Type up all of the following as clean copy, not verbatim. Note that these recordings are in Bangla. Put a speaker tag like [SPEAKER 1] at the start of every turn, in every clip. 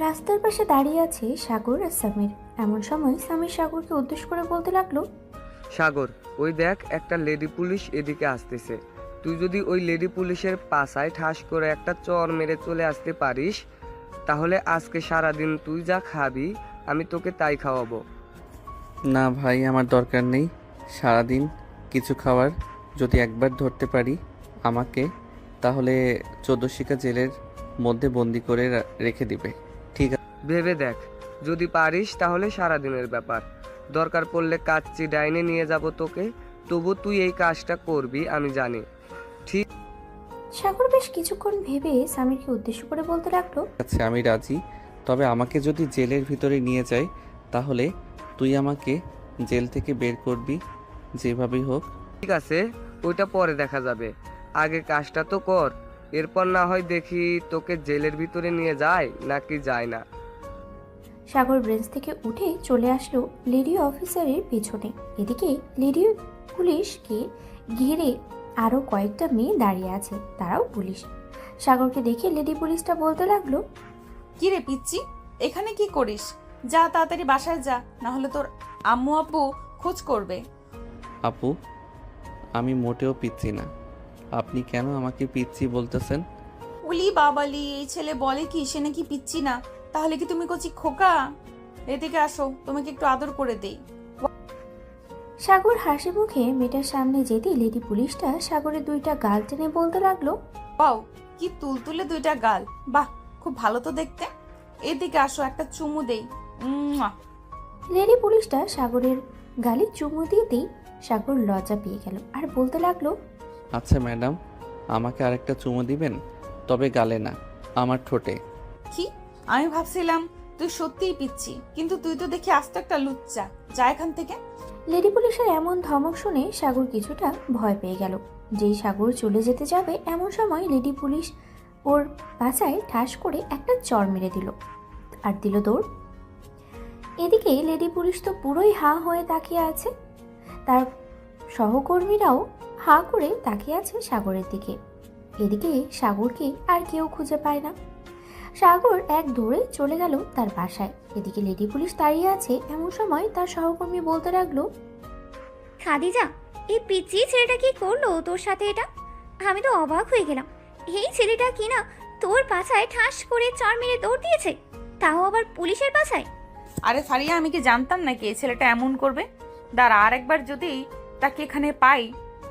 [SPEAKER 1] রাস্তার পাশে দাঁড়িয়ে আছে সাগর আর সামির। এমন সময় সামির সাগরকে উদ্দেশ্য করে বলতে লাগলো,
[SPEAKER 2] সাগর, ওই দেখ একটা লেডি পুলিশ এদিকে আসতেছে। তুই যদি ওই লেডি পুলিশের পাছায় ঠাস করে একটা চর মেরে চলে আসতে পারিস, তাহলে আজকে সারাদিন তুই যা খাবি আমি তোকে তাই খাওয়াবো।
[SPEAKER 3] না ভাই, আমার দরকার নেই সারাদিন কিছু খাওয়ার। যদি একবার ধরতে পারি আমাকে, তাহলে 14 শিকা জেলের মধ্যে বন্দি করে রেখে দিবে। ঠিক আছে?
[SPEAKER 2] ভেবে দেখ, যদি পারিস তাহলে সারাদিনের ব্যাপার। দরকার পড়লে কাচ্চি ডাইনে নিয়ে যাব তোকে, তবু তুই এই কাজটা করবি আমি জানি।
[SPEAKER 1] সাগর বেশ কিছুক্ষণ ভেবে সামিরকে উদ্দেশ্য করে বলতে লাগলো,
[SPEAKER 3] আচ্ছা, আমি রাজি। তবে আমাকে যদি জেলের ভিতরে নিয়ে যায়, তাহলে তুই আমাকে জেল থেকে বের করবি যেভাবেই হোক।
[SPEAKER 2] ঠিক আছে, ওইটা পরে দেখা যাবে, আগে কাজটা তো কর। এরপর না হয় দেখি তোকে জেলের ভিতরে নিয়ে যায় নাকি যায় না।
[SPEAKER 1] সাগর ব্রেঞ্চ থেকে উঠে চলে আসলো লেডি অফিসারের পেছনে। এদিকে লেডি পুলিশকে ঘিরে আরো কয়েকটা মেয়ে দাঁড়িয়ে আছে, তারাও পুলিশ। সাগরকে দেখে লেডি পুলিশটা বলতে লাগলো,
[SPEAKER 4] কি রে পিচ্চি, এখানে কি করিস? যা তাড়াতাড়ি বাসায় যা, না হলে তোর আম্মু আব্বু খোঁজ করবে।
[SPEAKER 3] আপু, আমি মোটেও পিচ্ছি না। আপনি কেন আমাকে পিচ্ছি বলতেছেন?
[SPEAKER 4] উলি বাবালি, এই ছেলে বলে কি সে নাকি পিচ্চি না? তাহলে কি তুমি কচি খোকা? এদিকে আসো, তোমাকে একটু আদর করে দেই।
[SPEAKER 1] সাগর হাসি মুখে মেয়েটার সামনে যেতেই লেডি পুলিশটা সাগরের দুইটা গাল টেনে বলতে লাগলো,
[SPEAKER 4] পাও কি তুলতুলে দুইটা গাল, বাহ খুব ভালো তো দেখতে। এদিকে আসো, একটা চুমু দেই। মুয়া।
[SPEAKER 1] লেডি পুলিশটা সাগরের গালে চুমু দিতেই সাগর লজ্জা পেয়ে গেল আর বলতে লাগলো,
[SPEAKER 3] আচ্ছা ম্যাডাম, আমাকে আরেকটা চুমু দিবেন, তবে গালে না, আমার ঠোঁটে।
[SPEAKER 4] কি? আমি ভাবছিলাম তুই সত্যিই পিচ্ছি, কিন্তু তুই তো দেখি আস্ত একটা লুচ্চা। যা এখান থেকে।
[SPEAKER 1] লেডি পুলিশের এমন ধমক শুনে সাগর কিছুটা ভয় পেয়ে গেল। যেই সাগর চলে যেতে যাবে এমন সময় লেডি পুলিশ ওর পাছায় ঠাস করে একটা চড় মেরে দিল আর দিল দৌড়। এদিকে লেডি পুলিশ তো পুরোই হাঁ হয়ে তাকিয়ে আছে, তার সহকর্মীরাও হাঁ করে তাকিয়ে আছে সাগরের দিকে। এদিকে সাগরকে আর কেউ খুঁজে পায় না। সাগর এক দৌড়ে চলে গেল তার বাসায়। এদিকে লেডি পুলিশ দাঁড়িয়ে আছে, এমন সময় তার সহকর্মী বলতে লাগলো,
[SPEAKER 5] খাদিজা, এই পিচ্চি ছেলেটা কি করলো তোর সাথে এটা? আমি তো অবাক হয়ে গেলাম। এই ছেলেটা কি না তোর পাছায় ঠাস করে চড় মেরে দৌড় দিয়েছে, তাও আবার পুলিশের পাছায়।
[SPEAKER 4] আরে ফারিয়া, আমি কি জানতাম নাকি এই ছেলেটা এমন করবে? দাঁড়া, আর একবার যদি তাকে এখানে পাই,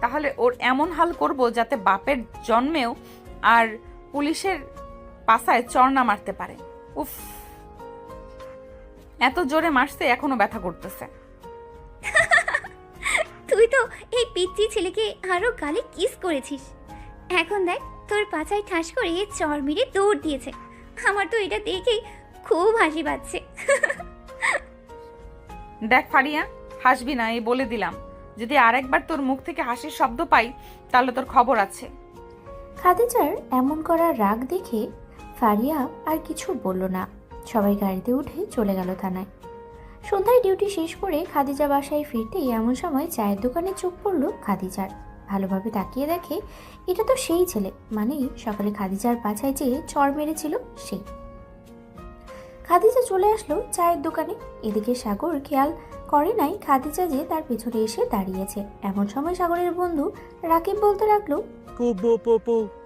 [SPEAKER 4] তাহলে ওর এমন হাল করব যাতে বাপের জন্মেও আর পুলিশের পাছায় চড় না মারতে পারে। উফ, এত জোরে মারছে এখনো ব্যথা করতেছে।
[SPEAKER 5] তুই তো এই পিচ্চি ছেলেকে আরো গালে কিস করেছিস, এখন দেখ তোর পাছায় ঠাস করে চড় মেরে দৌড় দিয়েছে। আমার তো এটা দেখেই খুব হাসি পাচ্ছে।
[SPEAKER 4] দেখ ফারিয়া, হাসবি না এই বলে দিলাম। যদি আরেকবার তোর মুখ থেকে হাসির শব্দ পাই, তাহলে তোর খবর আছে।
[SPEAKER 1] খাদিজার এমন করার রাগ দেখে ফারিয়া আর কিছু বলল না। সবাই গাড়িতে উঠে চলে গেল থানায়। সন্ধ্যায় ডিউটি শেষ করে খাদিজা বাসায় ফিরতেই এমন সময় চায়ের দোকানে চোখ পড়ল খাদিজার। ভালোভাবে তাকিয়ে দেখে এটা তো সেই ছেলে, মানে সকালে খাদিজার পাছায় যে চড় মেরেছিল সেই। খাদিজা চলে আসলো চায়ের দোকানে। এদিকে সাগর খেয়াল করে নাই খাদিজা যে তার পেছনে এসে দাঁড়িয়েছে। এমন সময় সাগরের বন্ধু রাকিব বলতে লাগলো,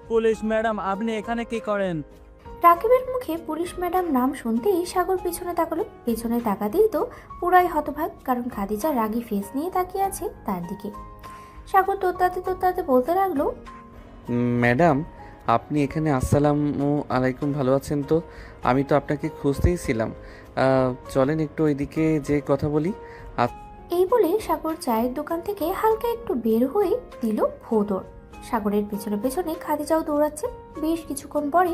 [SPEAKER 6] পুলিশ ম্যাডাম, আপনি এখানে কি করেন?
[SPEAKER 1] রাকিবের মুখে পুলিশ ম্যাডাম নাম শুনতেই সাগর পিছনে তাকালো। পিছনে তাকাতেই তো পুরাই হতভাগ, কারণ খাদিজা রাগী ফেস নিয়ে তাকিয়ে আছে তার দিকে। সাগর তোত্তাতে তোত্তাতে বলতে লাগলো,
[SPEAKER 3] ম্যাডাম, আপনি এখানে? আসসালামু আলাইকুম, ভালো আছেন তো? আমি তো আপনাকে খুঁজতেই ছিলাম। চলেন একটু ওইদিকে যে কথা বলি।
[SPEAKER 1] এই বলে সাগর চায়ের দোকান থেকে হালকা একটু বের হয়ে দিল ভোঁদড়। সাগরের পেছনে পেছনে খাদিজাও দৌড়াচ্ছে। বেশ কিছুক্ষণ পরে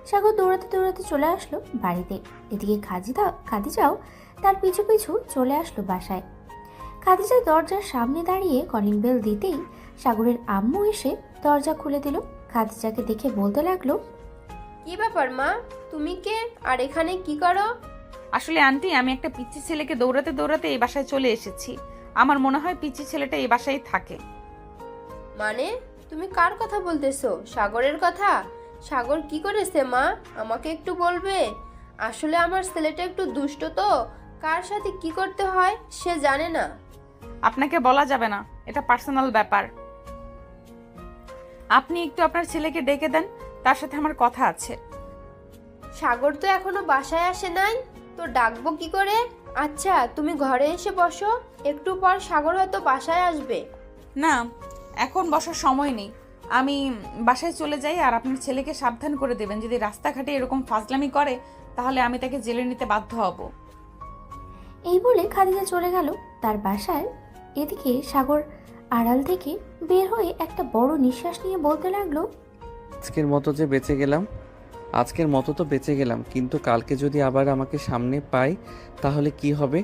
[SPEAKER 1] সাগর দৌড়াতে দৌড়াতে চলে আসলো বাড়িতে। এদিকে খাদিজাও তার পিছু পিছু চলে আসলো বাসায়। খাদিজা দরজার সামনে দাঁড়িয়ে কলিং বেল দিতেই সাগরের আম্মু এসে দরজা খুলে দিল। খাদিজাকে দেখে বলতে লাগলো,
[SPEAKER 7] কি ব্যাপার মা, তুমি কে আর এখানে কি করো?
[SPEAKER 4] আসলে আন্টি, আমি একটা পিচ্চি ছেলেকে দৌড়াতে দৌড়াতে এই বাসায় চলে এসেছি। আমার মনে হয় পিচ্চি ছেলেটা এই বাসায় থাকে।
[SPEAKER 7] মানে তুমি কার কথা বলতেছো? সাগরের কথা? সাগর কি করেছে মা, আমাকে একটু বলবে? আসলে আমার ছেলেটা একটু দুষ্ট তো, কার সাথে কি করতে হয় সে জানে না।
[SPEAKER 4] আপনাকে বলা যাবে না, এটা পার্সোনাল ব্যাপার। আপনি একটু আপনার ছেলেকে ডেকে দেন, তার সাথে আমার কথা আছে।
[SPEAKER 7] সাগর তো এখনো বাসায় আসে নাই, তো ডাকবো কি করে? আচ্ছা তুমি ঘরে এসে বসো, একটু পর সাগর হয়তো বাসায় আসবে।
[SPEAKER 4] না, এখন বসার সময় নেই। আমি বাসায় চলে যাই, আর আপনার ছেলেকে সাবধান করে দেবেন। যদি রাস্তাঘাটে এরকম ফাজলামি করে তাহলে আমি তাকে জেলে নিতে বাধ্য হব।
[SPEAKER 1] এই বলে খাদিজা চলে গেল তার বাসায়। এদিকে সাগর আড়াল থেকে বের হয়ে একটা বড় নিঃশ্বাস নিয়ে বলতে লাগলো,
[SPEAKER 3] আজকের মতো যে বেঁচে গেলাম, আজকের মতো তো বেঁচে গেলাম, কিন্তু কালকে যদি আবার আমাকে সামনে পাই তাহলে কি হবে?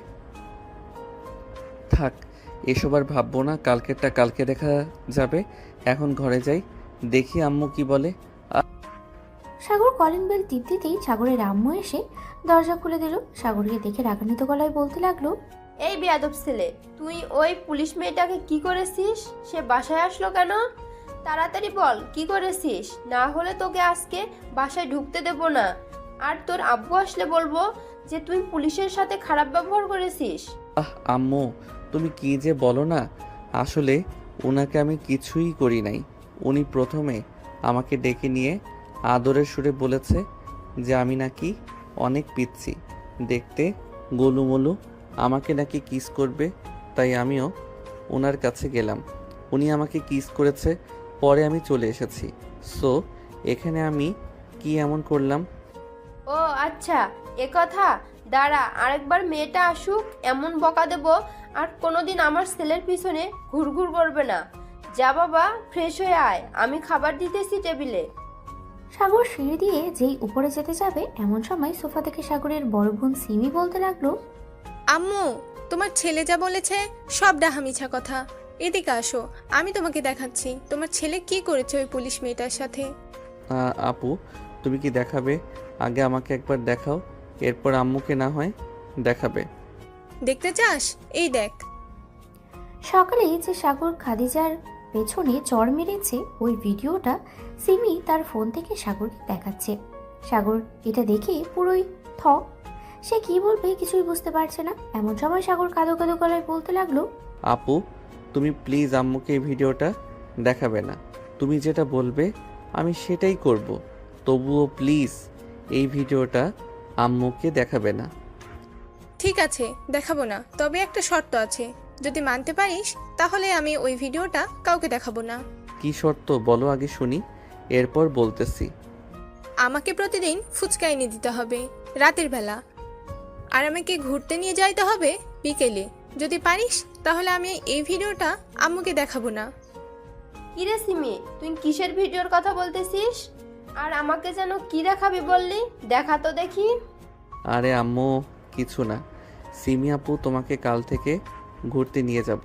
[SPEAKER 3] থাক, এসব আর ভাববো না, কালকেরটা কালকে দেখা যাবে। এখন ঘরে যাই, দেখি আম্মু কি বলে।
[SPEAKER 1] সাগর কলিং বেল টিপতেই সাগরের আম্মু এসে দরজা খুলে দিল। সাগরকে দেখে রাগান্বিত গলায় বলতে লাগলো,
[SPEAKER 7] এই বেয়াদব ছেলে, তুই ওই পুলিশ মেয়েটাকে কি করেছিস? সে বাসায় আসলো কেন? তাড়াতাড়ি বল কি করেছিস, না হলে তোকে আজকে বাসায় ঢুকতে দেব না। আর তোর আব্বু আসলে বলবো যে তুই পুলিশের সাথে খারাপ ব্যবহার করেছিস।
[SPEAKER 3] আম্মু, তুমি কি যে বলো না, আসলে ওনাকে আমি কিছুই করি নাই। উনি প্রথমে আমাকে ডেকে নিয়ে আদরের সুরে বলেছে যে আমি নাকি অনেক পিচ্ছি, দেখতে গোলুমলু, আমাকে নাকি কিস করবে। তাই আমিও ওনার কাছে গেলাম, উনি আমাকে কিস করেছে, পরে আমি চলে এসেছি। সো এখানে আমি কি এমন করলাম?
[SPEAKER 7] ও আচ্ছা, এ কথা। দাঁড়া, আরেকবার মেয়েটা আসুক, এমন বকা দেব আর কোনোদিন আমার ছেলের পিছনে ঘুরঘুর করবে না। যা বাবা, ফ্রেশ হয়ে আয়, আমি খাবার দিতেছি টেবিলে।
[SPEAKER 1] সাগর সিঁড়ি দিয়ে যেই উপরে যেতে যাবে এমন সময় সোফা থেকে সাগরের বড় বোন সিমি বলতে লাগলো,
[SPEAKER 8] আম্মু, তোমার ছেলে যা বলেছে সব ডাহা মিছা কথা। এদিকে আসো, আমি তোমাকে দেখাচ্ছি তোমার ছেলে কি করেছে ওই পুলিশ মেয়েটার সাথে।
[SPEAKER 3] আপু, তুমি কি দেখাবে? আগে আমাকে একবার দেখাও, এরপর আম্মুকে না হয় দেখাবে।
[SPEAKER 8] দেখতে চাস? এই দেখ।
[SPEAKER 1] সকালে যে সাগর খাদিজার পেছনে চড় মেরেছে ওই ভিডিওটা সিমি তার ফোন থেকে সাগরকে দেখাচ্ছে। সাগর এটা দেখে পুরোই থ, সে কি বলবে কিছুই বুঝতে পারছে না। এমন সময় সাগর কাঁদো কাঁদো গলায় বলতে লাগলো,
[SPEAKER 3] আপু, তুমি প্লিজ আম্মুকে এই ভিডিওটা দেখাবে না। তুমি যেটা বলবে আমি সেটাই করব, তবুও প্লিজ এই ভিডিওটা আম্মুকে দেখাবে না।
[SPEAKER 8] ঠিক আছে, দেখাবো না, তবে একটা শর্ত আছে। যদি মানতে পারিস তাহলে আমি ওই ভিডিওটা কাউকে দেখাবো না।
[SPEAKER 3] কি শর্ত বলো আগে শুনি, এরপর বলতেছি।
[SPEAKER 8] আমাকে প্রতিদিন ফুচকা এনে দিতে হবে রাতের বেলা, আর আমাকে ঘুরতে নিয়ে যাইতে হবে বিকেলে। যদি পারিস তাহলে আমি এই ভিডিওটা আম্মুকে দেখাবো না।
[SPEAKER 7] কিরে সিমি, তুই কিসের ভিডিওর কথা বলতেছিস? আর আমাকে যেন কি দেখাবি বললি? দেখা তো দেখি।
[SPEAKER 3] আরে আম্মু, কিছু না। সিমি আপু তোমাকে কাল থেকে ঘুরতে নিয়ে যাব,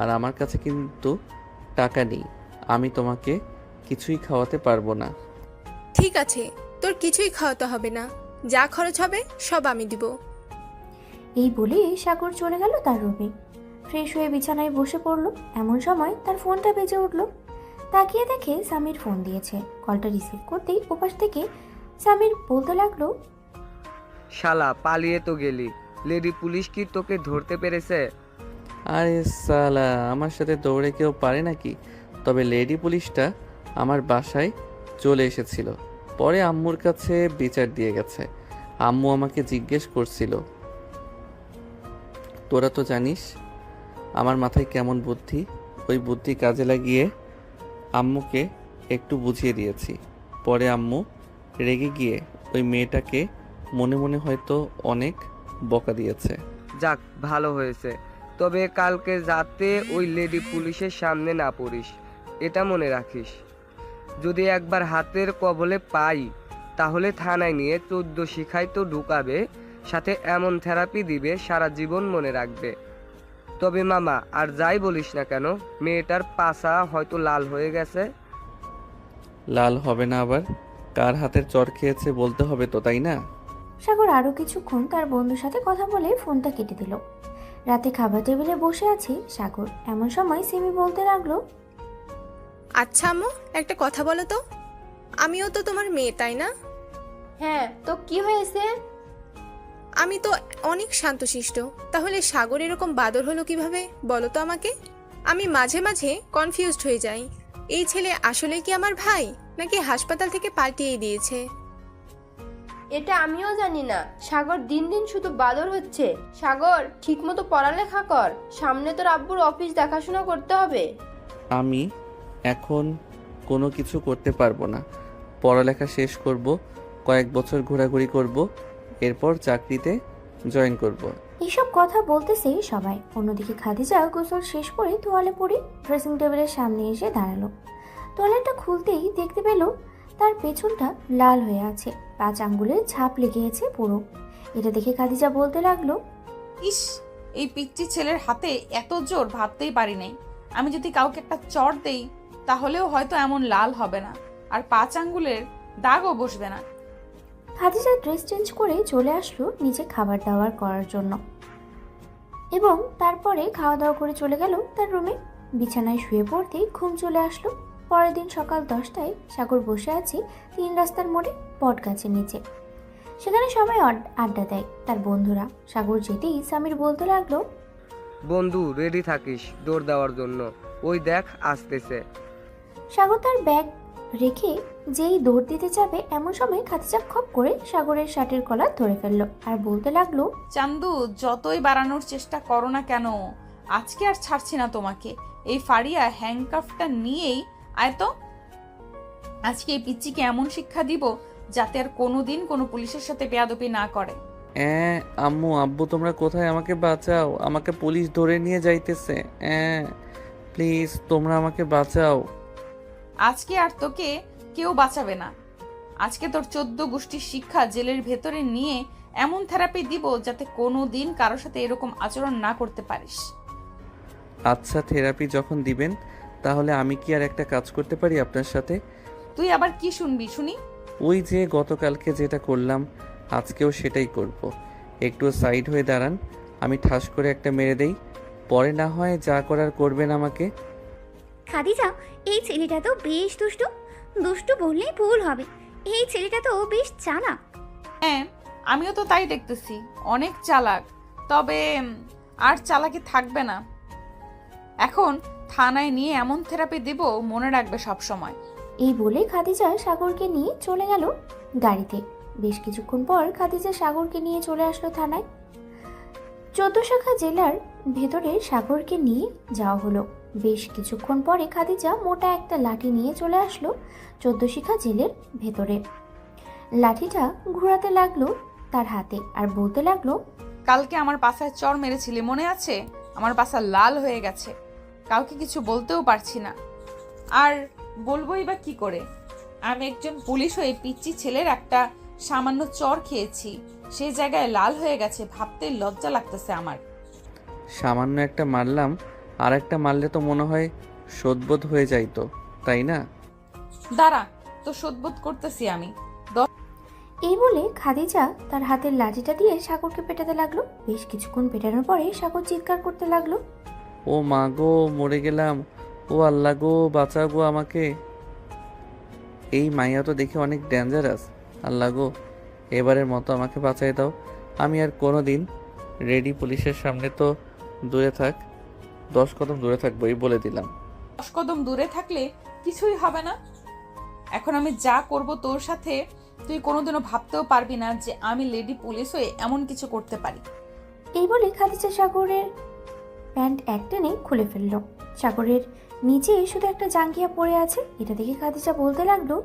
[SPEAKER 3] আর আমার কাছে কিন্তু টাকা নেই, আমি তোমাকে কিছুই খাওয়াতে পারবো না।
[SPEAKER 8] ঠিক আছে, তোর কিছুই খাওয়াতে হবে না, যা খরচ হবে সব আমি দিব।
[SPEAKER 1] এই বলে সাগর চলে গেল তার রুমে। ফ্রেশ হয়ে বিছানায় বসে পড়ল। এমন সময় তার ফোনটা বেজে উঠল। তাকিয়ে দেখে সামির ফোন দিয়েছে। কলটা রিসিভ করতেই ওপাশ থেকে সামির বলতে লাগলো,
[SPEAKER 2] শালা, পালিয়ে তো গেলি, লেডি পুলিশ কি তোকে ধরতে পেরেছে?
[SPEAKER 3] আরে সালা, আমার সাথে দৌড়ে কেউ পারে নাকি? তবে লেডি পুলিশটা আমার বাসায় চলে এসেছিল, পরে আম্মুর কাছে বিচার দিয়ে গেছে। আম্মু আমাকে জিজ্ঞেস করছিল, তোরা তো জানিস আমার মাথায় কেমন বুদ্ধি, ওই বুদ্ধি কাজে লাগিয়ে আম্মুকে একটু বুঝিয়ে দিয়েছি। পরে আম্মু রেগে গিয়ে ওই মেয়েটাকে মনে মনে হয়তো অনেক বকা দিয়েছে।
[SPEAKER 2] যাক, ভালো হয়েছে। তবে কালকে যাতে ওই লেডি পুলিশের সামনে না পড়িস, এটা মনে রাখিস। যদি একবার হাতের কবলে পাই তাহলে থানায় নিয়ে 14 শিখায় তো ঢুকাবে, সাথে এমন থেরাপি দিবে সারা জীবন মনে রাখবে। তবে মামা, আর যাই বলিস না কেন, মেয়েটার পাছা হয়তো লাল হয়ে গেছে।
[SPEAKER 3] লাল হবে না আবার? কার হাতের চর খেয়েছে বলতে হবে তো, তাই না?
[SPEAKER 1] সাগর আরো কিছুক্ষণ তার বন্ধুর সাথে কথা বলে ফোনটা কেটে দিল। রাতে খাবার টেবিলে বসে আছে সাগর। এমন সময় সিমি বলতে লাগলো,
[SPEAKER 8] আচ্ছা আম্মু, একটা কথা বলো তো, আমিও তো তোমার মেয়ে, তাই না?
[SPEAKER 7] হ্যাঁ, তো কি হয়েছে?
[SPEAKER 8] আমি তো অনেক শান্তশিষ্ট, তাহলে সাগর এরকম বাদর হলো কিভাবে বলো তো আমাকে? আমি মাঝে মাঝে কনফিউজড হয়ে যাই, এই ছেলে আসলে কি আমার ভাই নাকি হাসপাতাল থেকে পাঠিয়ে দিয়েছে।
[SPEAKER 7] এটা আমিও জানি না। সাগর দিন দিন শুধু বাদর হচ্ছে। সাগর ঠিকমতো পড়ালেখা কর, সামনে তোর আব্বুর অফিস দেখাশোনা করতে হবে।
[SPEAKER 3] আমি এখন কোনো কিছু করতে পারবো না। পড়ালেখা শেষ করব, কয়েক বছর ঘোরাঘুরি করব, এরপর চাকরিতে জয়েন করব।
[SPEAKER 1] এইসব কথা বলতেছে সবাই। অন্যদিকে খাদিজা গোসল শেষ করে তোয়ালে পরে ড্রেসিং টেবিলের সামনে এসে দাঁড়ালো। তোয়ালেটা খুলতেই দেখতে পেল তার পেছনটা লাল হয়ে আছে, 5 আঙ্গুলের ছাপ লেগে আছে পুরো। এটা দেখে খাদিজা বলতে লাগলো,
[SPEAKER 4] ইস, এই পিচ্চি ছেলের হাতে এত জোর ভাবতেই পারি নাই। আমি যদি কাউকে একটা চড় দেই তাহলেও হয়তো এমন লাল হবে না, আর 5 আঙ্গুলের দাগও বসবে না।
[SPEAKER 1] খাদিজা ড্রেস চেঞ্জ করে চলে আসলো নিচে খাবার দাবার করার জন্য এবং তারপরে খাওয়া দাওয়া করে চলে গেল তার রুমে। বিছানায় শুয়ে পড়তেই ঘুম চলে আসলো। পরের দিন সকাল 10টায় সাগর বসে আছে 3 রাস্তার মোড়ে বট গাছের নিচে। সেখানে সবাই আড্ডা দেয় তার বন্ধুরা। সাগর যেতেই সামির বলতে লাগলো,
[SPEAKER 2] বন্ধু রেডি থাকিস দৌড় দেওয়ার জন্য, ওই দেখ আসতেছে।
[SPEAKER 1] সাগর তার ব্যাগ রেখে যেই দৌড় দিতে যাবে এমন সময় খাদিজা খপ করে সাগরের শার্টের কলার ধরে ফেললো আর বলতে লাগলো,
[SPEAKER 4] চান্দু, যতই বাড়ানোর চেষ্টা করো না কেন, আজকে আর ছাড়ছি না তোমাকে। এই ফাড়িয়া হ্যাংকাফটা নিয়েই আয় তো। আজকে এই পিচ্চিকে এমন শিক্ষা দিব যাতে আর কোনোদিন কোনো পুলিশের সাথে বেয়াদবি না করে।
[SPEAKER 3] আম্মু আব্বু তোমরা কোথায়? আমাকে বাঁচাও, আমাকে পুলিশ ধরে নিয়ে যাইতেছে। প্লিজ তোমরা আমাকে বাঁচাও।
[SPEAKER 4] আজকে আর তোকে কেউ বাঁচাবে না। আজকে তোর 14 গোষ্ঠীর শিক্ষা জেলের ভেতরে নিয়ে এমন থেরাপি দিব যাতে কোনোদিন কারোর সাথে এরকম আচরণ না করতে পারিস।
[SPEAKER 3] আচ্ছা, থেরাপি যখন দিবেন তাহলে আমি কি আর একটা কাজ করতে পারি আপনার সাথে?
[SPEAKER 4] তুই আবার কি শুনবি শুনি?
[SPEAKER 3] ওই যে গতকালকে যেটা করলাম আজকেও সেটাই করব। একটু সাইড হয়ে দাঁড়ান, আমি ঠাস করে একটা মেরে দেই, পরে না হয় যা করার করবেন আমাকে।
[SPEAKER 5] খাদিজা, এই ছেলেটা তো বেশ দুষ্টু। দুষ্টু বললেই ভুল হবে, এই ছেলেটা তো বেশ চালাক।
[SPEAKER 4] হ্যাঁ, আমিও তো তাই দেখতেছি, অনেক চালাক। তবে আর চালাকি থাকবে না। এখন থানায় নিয়ে এমন থেরাপি দিব মনে রাখবে সব সময়।
[SPEAKER 1] এই বলে খাদিজা সাগরকে নিয়ে চলে গেল গাড়িতে। বেশ কিছুক্ষণ পর খাদিজা সাগরকে নিয়ে চলে আসলো থানায়। 14 শাখা জেলার ভেতরে সাগরকে নিয়ে যাওয়া হলো। বেশ কিছুক্ষণ পরে খাদিজা মোটা একটা লাঠি নিয়ে চলে আসলো 14 শাখা জেলের ভেতরে। লাঠিটা ঘোরাতে লাগলো তার হাতে আর বলতে লাগলো,
[SPEAKER 4] কালকে আমার পাছায় চড় মেরেছিলি মনে আছে? আমার পাছা লাল হয়ে গেছে, কাউকে কিছু বলতেও পারছি না। আর বলবোই বা কি করে? আমি একজন পুলিশ হয়ে পিচ্চি ছেলের একটা সামান্য চড় খেয়েছি, সেই জায়গায় লাল হয়ে গেছে, ভাবতে লজ্জা লাগতেছে আমার।
[SPEAKER 3] সামান্য একটা মারলাম, আর একটা মারলে তো মনে হয় শোধবোধ হয়ে যাইতো, তাই না?
[SPEAKER 4] দাঁড়া, তো শোধবোধ করতেছি আমি।
[SPEAKER 1] এই বলে খাদিজা তার হাতের লাঠিটা দিয়ে সাগরকে পেটাতে লাগলো। বেশ কিছুক্ষণ পেটানোর পরে সাগর চিৎকার করতে লাগলো,
[SPEAKER 3] ও মা গো, মরে গেলাম, ও আল্লাহ গো, বাঁচাও গো আমাকে। এই মাইয়া তো দেখে অনেক ডেঞ্জারাস, আল্লাহ গো, এবারের মতো আমাকে বাঁচাই দাও। আমি আর কোনো দিন রেডি পুলিশের সামনে তো দূরে থাক, 10 কদম দূরে থাকবো, এই বলে দিলাম।
[SPEAKER 4] 10 কদম দূরে থাকলে কিছুই হবে না। এখন আমি যা করব তোর সাথে, তুই কোনোদিনও ভাবতেও পারবি না যে আমি লেডি পুলিশ হয়ে এমন কিছু করতে পারি।
[SPEAKER 1] এই বলে খাদিজা সাগরের প্যান্ট এক টেনে খুলে ফেললো। সাগরের নিচে শুধু একটা জাঙ্গিয়া পড়ে আছে। এটা দেখে খাদিজা বলতে লাগলো,